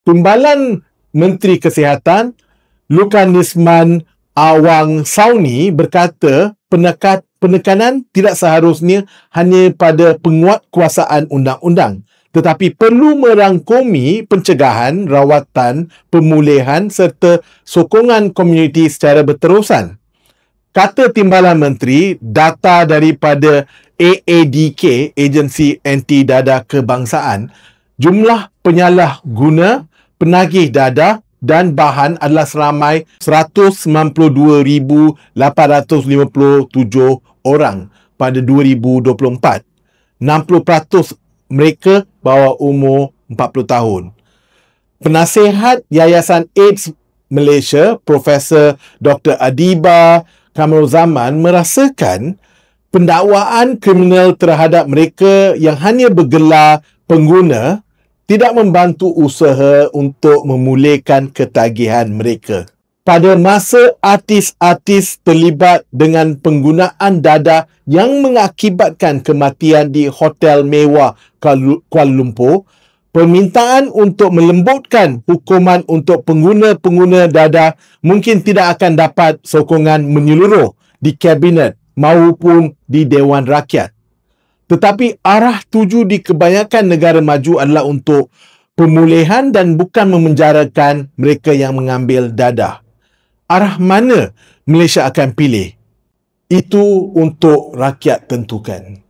Timbalan Menteri Kesihatan Lukanisman Awang Sauni berkata penekanan tidak seharusnya hanya pada penguatkuasaan undang-undang, tetapi perlu merangkumi pencegahan, rawatan, pemulihan serta sokongan komuniti secara berterusan. Kata Timbalan Menteri, data daripada AADK, Agensi Anti Dadah Kebangsaan, jumlah penyalahguna, penagih dadah dan bahan adalah seramai 192,857 orang pada 2024. 60% mereka bawah umur 40 tahun. Penasihat Yayasan AIDS Malaysia, Profesor Dr. Adiba Kamaruzaman merasakan pendakwaan kriminal terhadap mereka yang hanya bergelar pengguna tidak membantu usaha untuk memulihkan ketagihan mereka. Pada masa artis-artis terlibat dengan penggunaan dadah yang mengakibatkan kematian di hotel mewah Kuala Lumpur, permintaan untuk melembutkan hukuman untuk pengguna-pengguna dadah mungkin tidak akan dapat sokongan menyeluruh di Kabinet maupun di Dewan Rakyat. Tetapi arah tuju di kebanyakan negara maju adalah untuk pemulihan dan bukan memenjarakan mereka yang mengambil dadah. Arah mana Malaysia akan pilih? Itu untuk rakyat tentukan.